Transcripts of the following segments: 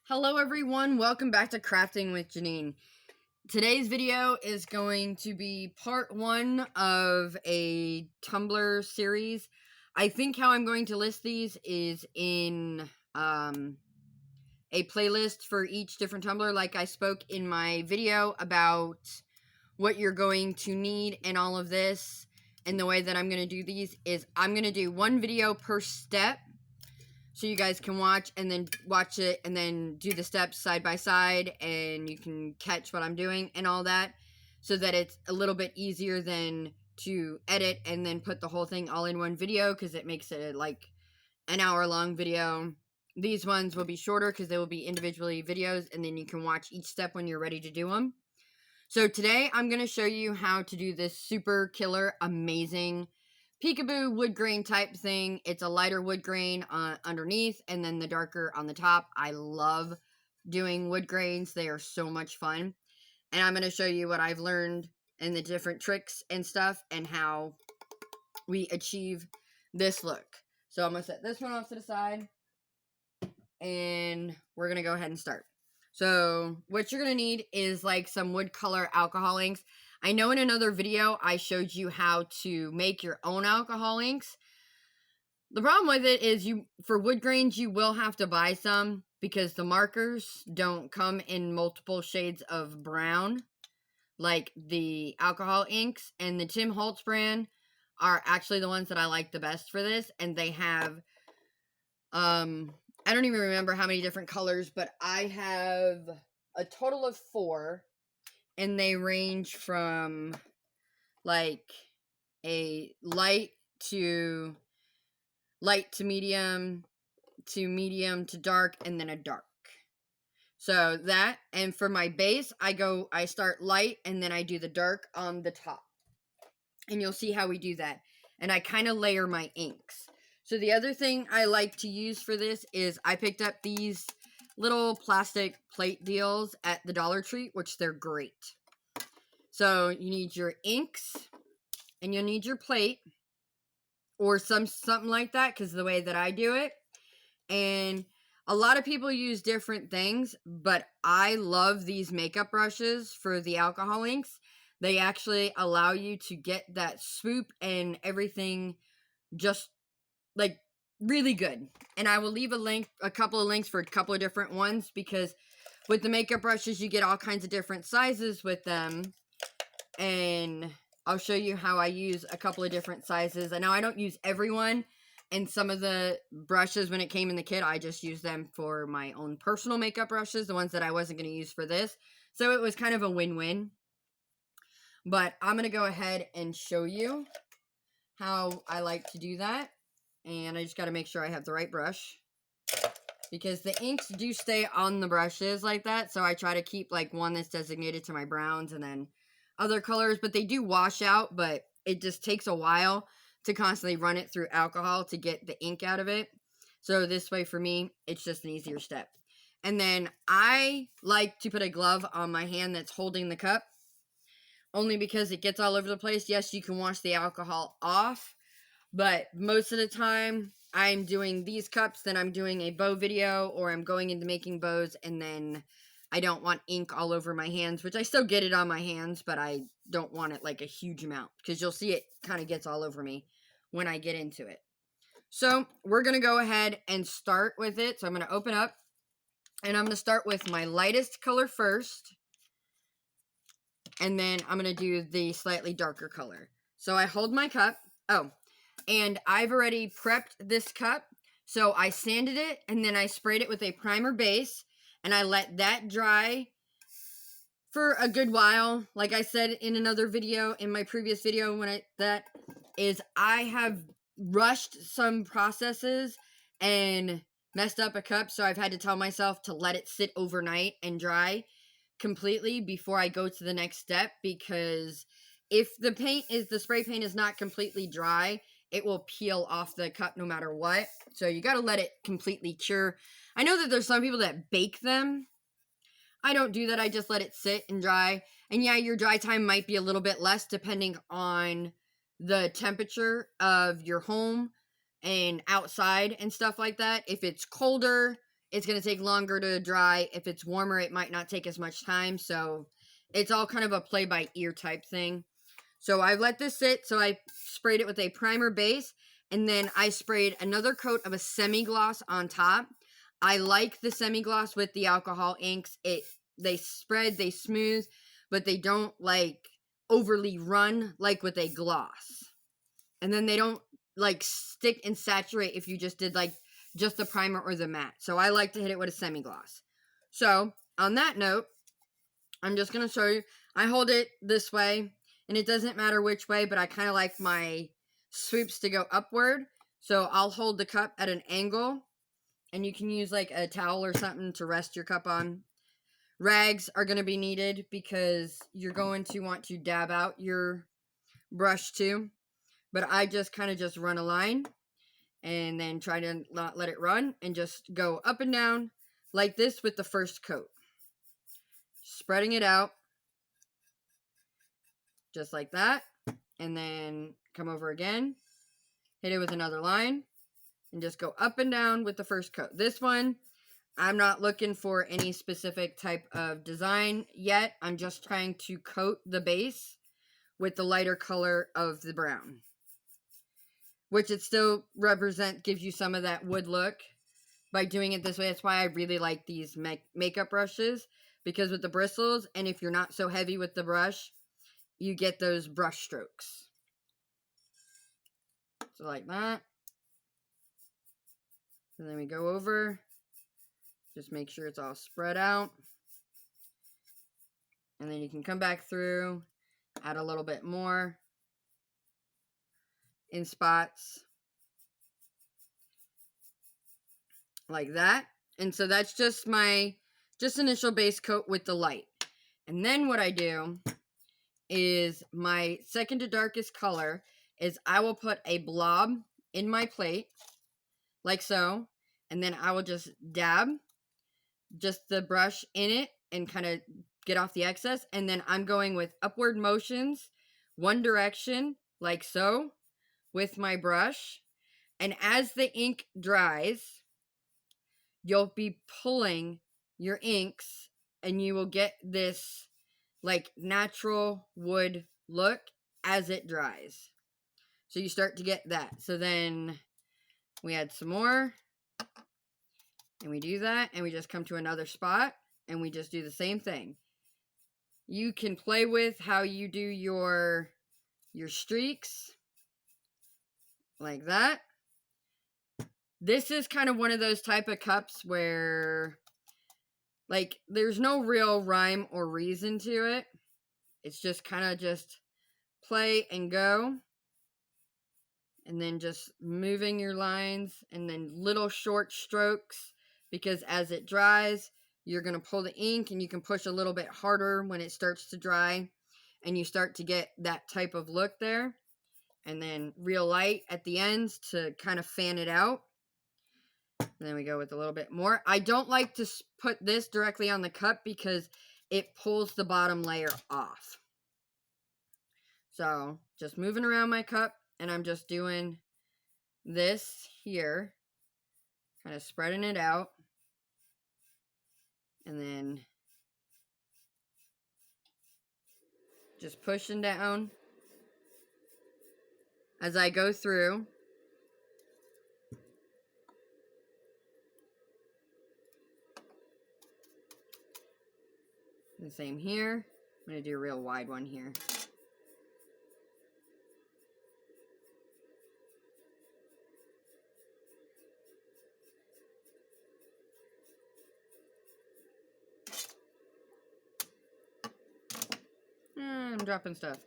Hello everyone, welcome back to Crafting with Janine. Today's video is going to be part one of a Tumblr series. I think how I'm going to list these is in a playlist for each different Tumblr, like I spoke in my video about what you're going to need and all of this. And the way that I'm going to do these is I'm going to do one video per step, so you guys can watch and then watch it and then do the steps side by side and you can catch what I'm doing and all that, so that it's a little bit easier than to edit and then put the whole thing all in one video, because it makes it like an hour-long video. These ones will be shorter because they will be individually videos, and then you can watch each step when you're ready to do them. So today I'm going to show you how to do this super killer amazing peekaboo wood grain type thing. It's a lighter wood grain underneath and then the darker on the top. I love doing wood grains. They are so much fun. And I'm going to show you what I've learned and the different tricks and stuff and how we achieve this look. So I'm going to set this one off to the side and we're going to go ahead and start. So what you're going to need is like some wood color alcohol inks. I know in another video I showed you how to make your own alcohol inks. The problem with it is for wood grains you will have to buy some, because the markers don't come in multiple shades of brown like the alcohol inks, and the Tim Holtz brand are actually the ones that I like the best for this, and they have I don't even remember how many different colors, but I have a total of 4. And they range from like a light to medium to dark, and then a dark. So that, and for my base, I start light and then I do the dark on the top. And you'll see how we do that. And I kind of layer my inks. So the other thing I like to use for this is I picked up these little plastic plate deals at the Dollar Tree, which they're great. So you need your inks and you'll need your plate or something like that, because the way that I do it. And a lot of people use different things, but I love these makeup brushes for the alcohol inks. They actually allow you to get that swoop and everything just like really good. And I will leave a couple of links for a couple of different ones, because with the makeup brushes you get all kinds of different sizes with them. And I'll show you how I use a couple of different sizes. I know I don't use every one, and some of the brushes when it came in the kit I just used them for my own personal makeup brushes, the ones that I wasn't going to use for this. So it was kind of a win-win. But I'm going to go ahead and show you how I like to do that. And I just got to make sure I have the right brush, because the inks do stay on the brushes like that. So I try to keep like one that's designated to my browns and then other colors, but they do wash out, but it just takes a while to constantly run it through alcohol to get the ink out of it. So this way for me, it's just an easier step. And then I like to put a glove on my hand that's holding the cup, only because it gets all over the place. Yes, you can wash the alcohol off, but most of the time I'm doing these cups, then I'm doing a bow video, or I'm going into making bows, and then I don't want ink all over my hands, which I still get it on my hands, but I don't want it like a huge amount, because you'll see it kind of gets all over me when I get into it. So we're going to go ahead and start with it. So I'm going to open up, and I'm going to start with my lightest color first, and then I'm going to do the slightly darker color. So I hold my cup. Oh, and I've already prepped this cup. So I sanded it, and then I sprayed it with a primer base, and I let that dry for a good while. Like I said in another video, in my previous video, I have rushed some processes and messed up a cup. So I've had to tell myself to let it sit overnight and dry completely before I go to the next step, because if the spray paint is not completely dry, it will peel off the cup no matter what. So you got to let it completely cure. I know that there's some people that bake them. I don't do that. I just let it sit and dry. And yeah, your dry time might be a little bit less depending on the temperature of your home and outside and stuff like that. If it's colder, it's going to take longer to dry. If it's warmer, it might not take as much time. So it's all kind of a play by ear type thing. So I let this sit. So I sprayed it with a primer base, and then I sprayed another coat of a semi-gloss on top. I like the semi-gloss with the alcohol inks. They spread, they smooth, but they don't like overly run like with a gloss. And then they don't like stick and saturate if you just did like just the primer or the matte. So I like to hit it with a semi-gloss. So on that note, I'm just going to show you. I hold it this way, and it doesn't matter which way, but I kind of like my swoops to go upward. So I'll hold the cup at an angle, and you can use like a towel or something to rest your cup on. Rags are going to be needed because you're going to want to dab out your brush too. But I just kind of just run a line and then try to not let it run and just go up and down like this with the first coat. Spreading it out just like that, and then come over again, hit it with another line, and just go up and down with the first coat. This one, I'm not looking for any specific type of design yet. I'm just trying to coat the base with the lighter color of the brown, which it still gives you some of that wood look by doing it this way. That's why I really like these makeup brushes, because with the bristles, and if you're not so heavy with the brush, you get those brush strokes. So like that. And then we go over. Just make sure it's all spread out. And then you can come back through, add a little bit more in spots. Like that. And so that's just my initial base coat with the light. And then what I do is my second to darkest color is I will put a blob in my plate, like so, and then I will just dab just the brush in it and kind of get off the excess, and then I'm going with upward motions, one direction, like so, with my brush, and as the ink dries, you'll be pulling your inks, and you will get this like natural wood look as it dries. So you start to get that. So then we add some more, and we do that, and we just come to another spot, and we just do the same thing. You can play with how you do your streaks, like that. This is kind of one of those type of cups where like there's no real rhyme or reason to it. It's just kind of just play and go. And then just moving your lines, and then little short strokes, because as it dries, you're going to pull the ink, and you can push a little bit harder when it starts to dry, and you start to get that type of look there. And then real light at the ends to kind of fan it out. And then we go with a little bit more. I don't like to put this directly on the cup because it pulls the bottom layer off. So just moving around my cup, and I'm just doing this here, kind of spreading it out, and then just pushing down as I go through. The same here. I'm going to do a real wide one here. I'm dropping stuff.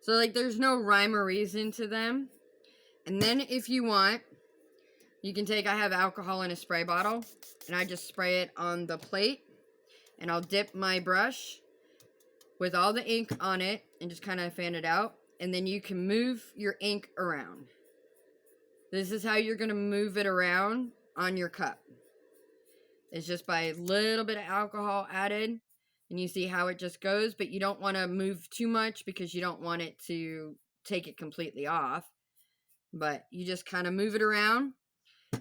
So like there's no rhyme or reason to them. And then if you want, you can take, I have alcohol in a spray bottle, and I just spray it on the plate, and I'll dip my brush with all the ink on it and just kind of fan it out. And then you can move your ink around. This is how you're going to move it around on your cup. It's just by a little bit of alcohol added, and you see how it just goes, but you don't want to move too much because you don't want it to take it completely off. But you just kind of move it around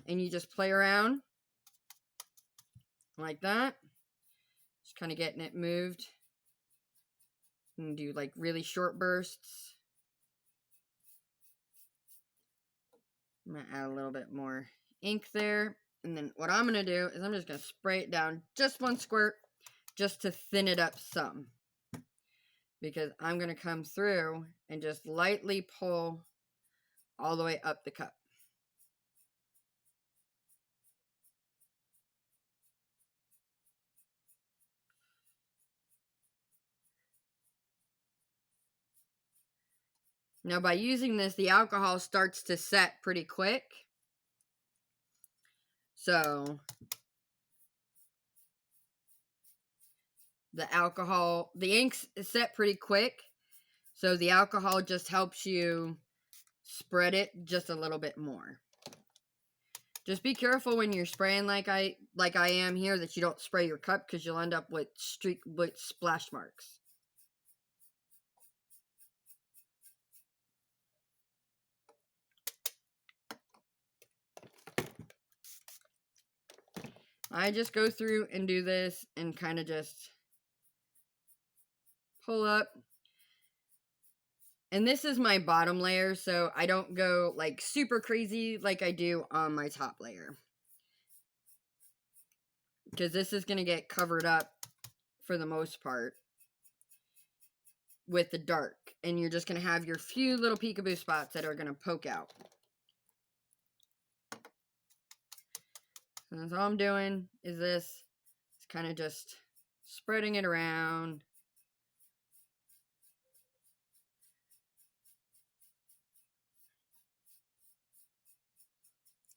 and you just play around like that. Just kind of getting it moved. And do like really short bursts. I'm going to add a little bit more ink there. And then what I'm going to do is I'm just going to spray it down just one squirt just to thin it up some. Because I'm going to come through and just lightly pull all the way up the cup. Now by using this, the alcohol starts to set pretty quick. So the ink's set pretty quick. So the alcohol just helps you spread it just a little bit more. Just be careful when you're spraying like I am here that you don't spray your cup because you'll end up with splash marks. I just go through and do this and kind of just pull up. And this is my bottom layer, so I don't go like super crazy like I do on my top layer. Because this is going to get covered up for the most part with the dark. And you're just going to have your few little peekaboo spots that are going to poke out. And that's all I'm doing is this. It's kind of just spreading it around.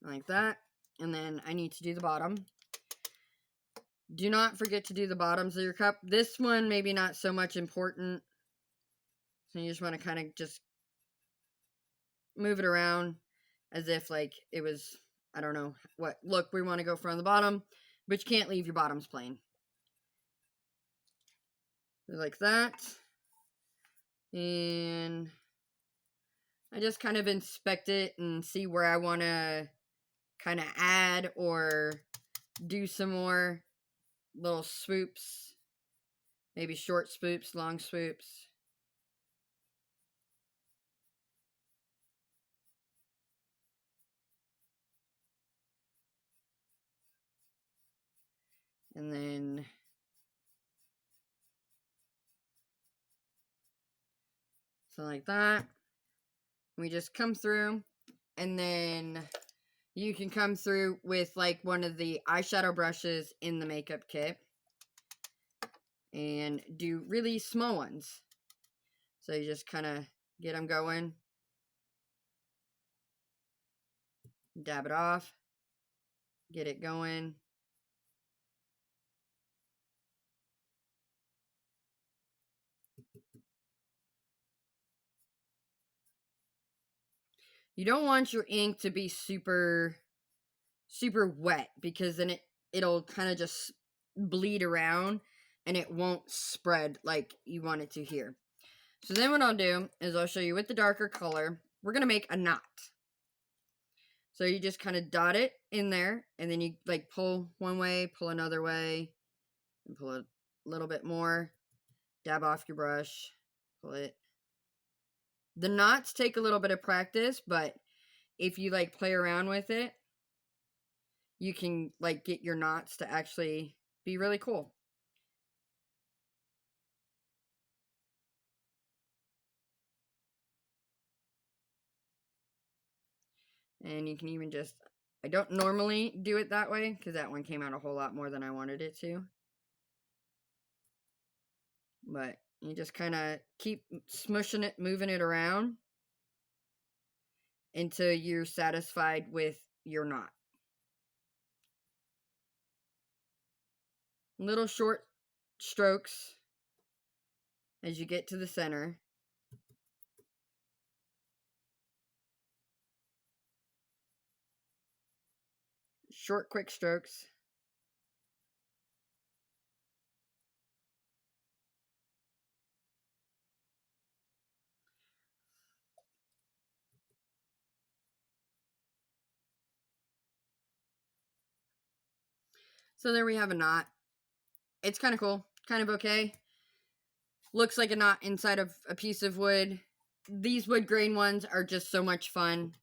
Like that. And then I need to do the bottom. Do not forget to do the bottoms of your cup. This one maybe not so much important. So you just want to kind of just move it around as if like it was, I don't know what look we want to go from the bottom, but you can't leave your bottoms plain. Like that. And I just kind of inspect it and see where I want to kind of add or do some more little swoops. Maybe short swoops, long swoops. And then so like that. We just come through, and then you can come through with like one of the eyeshadow brushes in the makeup kit and do really small ones. So you just kind of get them going, dab it off, get it going. You don't want your ink to be super wet because then it'll kind of just bleed around and it won't spread like you want it to here. So then what I'll do is I'll show you with the darker color. We're going to make a knot. So you just kind of dot it in there and then you like pull one way, pull another way, and pull a little bit more. Dab off your brush, pull it. The knots take a little bit of practice, but if you like play around with it, you can like get your knots to actually be really cool. And you can even just, I don't normally do it that way because that one came out a whole lot more than I wanted it to. But you just kind of keep smushing it, moving it around until you're satisfied with your knot. Little short strokes as you get to the center. Short, quick strokes. So there we have a knot. It's kind of cool. Kind of okay. Looks like a knot inside of a piece of wood. These wood grain ones are just so much fun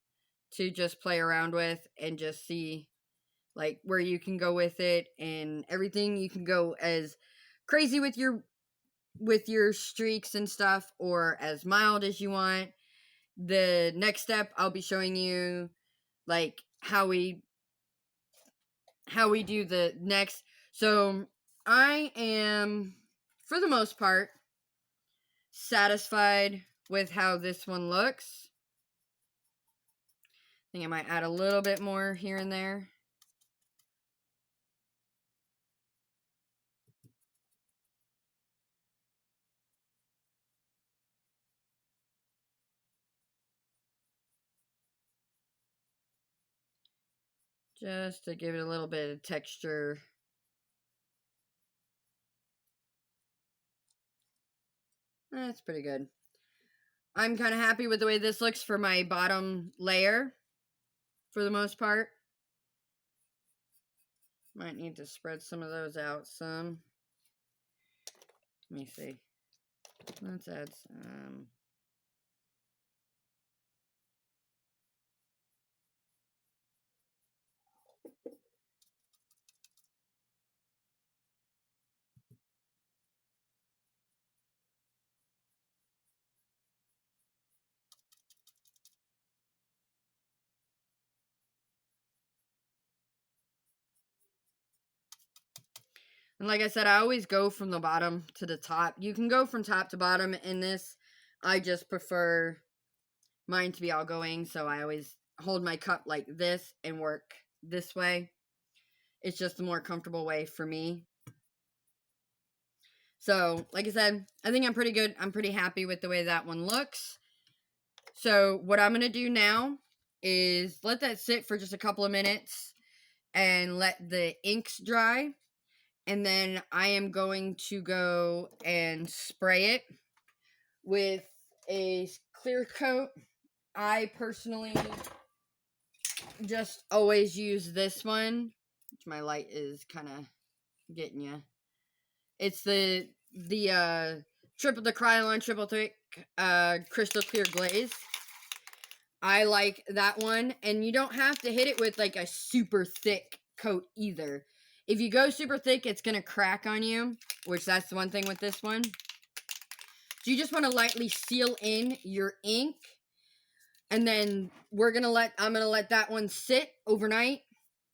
to just play around with and just see like where you can go with it and everything. You can go as crazy with your streaks and stuff, or as mild as you want. The next step, I'll be showing you like how we do the next. So I am, for the most part, satisfied with how this one looks. I think I might add a little bit more here and there. Just to give it a little bit of texture. That's pretty good. I'm kind of happy with the way this looks for my bottom layer, for the most part. Might need to spread some of those out some. Let me see. Let's add some. And like I said, I always go from the bottom to the top. You can go from top to bottom in this. I just prefer mine to be all going, so I always hold my cup like this and work this way. It's just the more comfortable way for me. So, like I said, I think I'm pretty good. I'm pretty happy with the way that one looks. So, what I'm going to do now is let that sit for just a couple of minutes and let the inks dry. And then I am going to go and spray it with a clear coat. I personally just always use this one, which my light is kind of getting you. It's the Krylon triple thick crystal clear glaze. I like that one, and you don't have to hit it with like a super thick coat either. If you go super thick, it's going to crack on you, which that's the one thing with this one. So you just want to lightly seal in your ink, and then I'm going to let that one sit overnight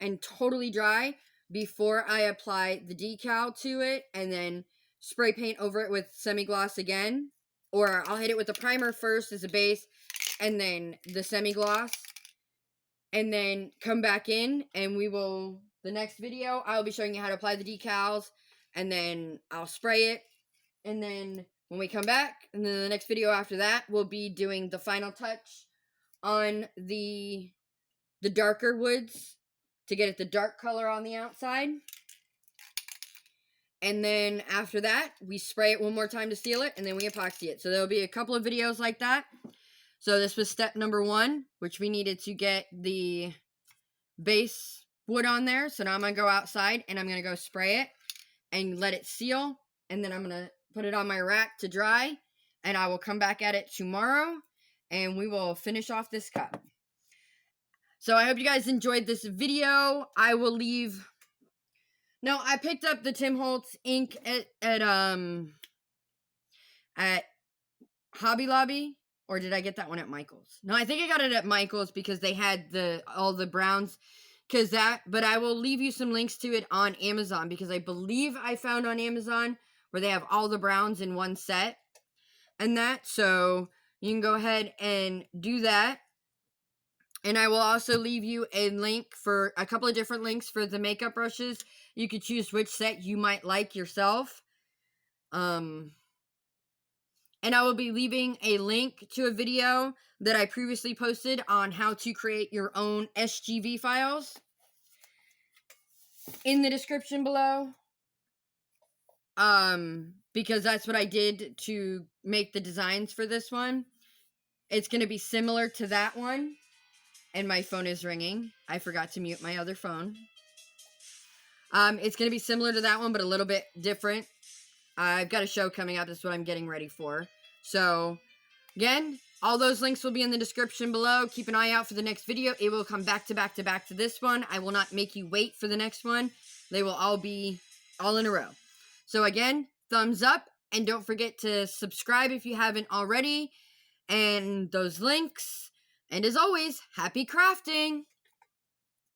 and totally dry before I apply the decal to it, and then spray paint over it with semi-gloss again. Or I'll hit it with the primer first as a base, and then the semi-gloss, and then come back in, and the next video, I'll be showing you how to apply the decals, and then I'll spray it, and then when we come back, and then the next video after that, we'll be doing the final touch on the darker woods to get it the dark color on the outside. And then after that, we spray it one more time to seal it, and then we epoxy it. So there'll be a couple of videos like that. So this was step number 1, which we needed to get the base wood on there. So now I'm going to go outside, and I'm going to go spray it and let it seal. And then I'm going to put it on my rack to dry, and I will come back at it tomorrow, and we will finish off this cup. So I hope you guys enjoyed this video. I will leave... No, I picked up the Tim Holtz ink at Hobby Lobby, or did I get that one at Michael's? No, I think I got it at Michael's because they had all the browns. But I will leave you some links to it on Amazon, because I believe I found on Amazon where they have all the browns in one set and that. So you can go ahead and do that. And I will also leave you a link for a couple of different links for the makeup brushes. You could choose which set you might like yourself. And I will be leaving a link to a video that I previously posted on how to create your own SGV files in the description below. Because that's what I did to make the designs for this one. It's going to be similar to that one. And my phone is ringing. I forgot to mute my other phone. It's going to be similar to that one, but a little bit different. I've got a show coming up. That's what I'm getting ready for. So, again, all those links will be in the description below. Keep an eye out for the next video. It will come back to back to back to this one. I will not make you wait for the next one. They will all be all in a row. So, again, thumbs up. And don't forget to subscribe if you haven't already. And those links. And as always, happy crafting!